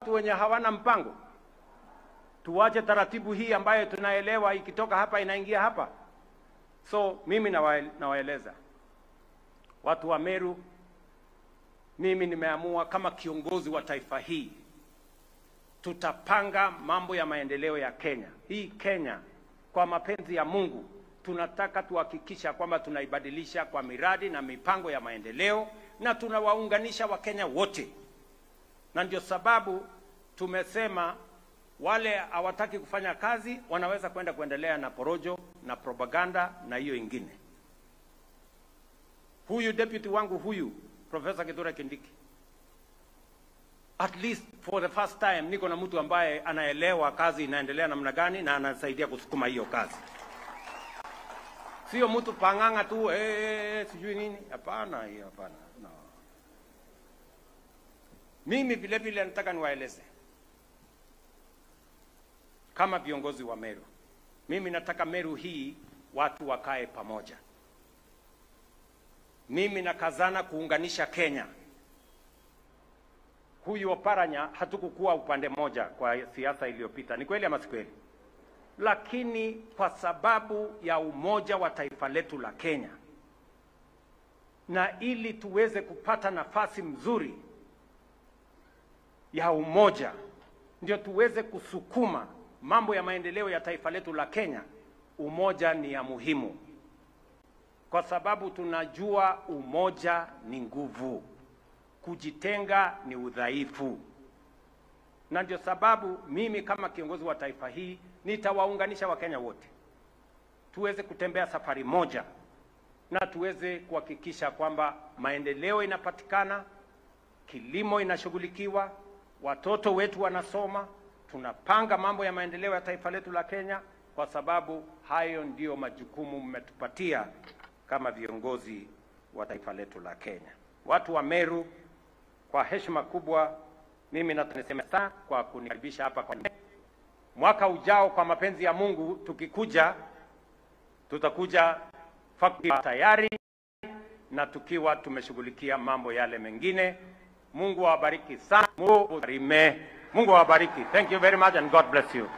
watu wenye hawana mpango. Tuwache taratibu hii ambayo tunaelewa ikitoka hapa inaingia hapa. So mimi nawaeleza watu wa Meru, mimi nimeamua kama kiongozi wa taifa hii, tutapanga mambo ya maendeleo ya Kenya. Hii Kenya kwa mapenzi ya Mungu tunataka tuhakikisha kwamba tunaibadilisha kwa miradi na mipango ya maendeleo, na tunawaunganisha Wakenya wote. Na ndio sababu tumesema wale hawataki kufanya kazi wanaweza kuendelea na porojo na propaganda na hiyo ingine. Huyu deputy wangu huyu Professor Kithure Kindiki, at least for the first time niko na mtu ambaye anaelewa kazi inaendelea namna gani na anasaidia kusukuma hiyo kazi. Sio mtu panganga tu sijui nini. Hapana, hiyo hapana. No. Mimi vile vile nataka niwaeleze kama viongozi wa Meru. Mimi nataka Meru hii watu wakae pamoja. Mimi nakazana kuunganisha Kenya. Huyu Oparanya hatukukuwa upande moja kwa siasa iliyopita. Ni kweli ama si kweli? Lakini kwa sababu ya umoja wa taifa letu la Kenya, na ili tuweze kupata nafasi mzuri ya umoja, ndio tuweze kusukuma mambo ya maendeleo ya taifa letu la Kenya, umoja ni ya muhimu. Kwa sababu tunajua umoja ni nguvu, kujitenga ni udhaifu. Na ndio sababu mimi kama kiongozi wa taifa hii nitawaunganisha Wakenya wote, tuweze kutembea safari moja na tuweze kuhakikisha kwamba maendeleo inapatikana, kilimo inashughulikiwa, watoto wetu wanasoma, tunapanga mambo ya maendeleo ya taifa letu la Kenya, kwa sababu hayo ndio majukumu mmetupatia kama viongozi wa taifa letu la Kenya. Watu wa Meru, kwa heshima kubwa mimi nasema sana kwa kunikaribisha hapa kwa mwaka ujao. Kwa mapenzi ya Mungu tukikuja, tutakuja tayari na tukiwa tumeshughulikia mambo yale mengine. Mungu awabariki sana. Mungu awabariki. Thank you very much and God bless you.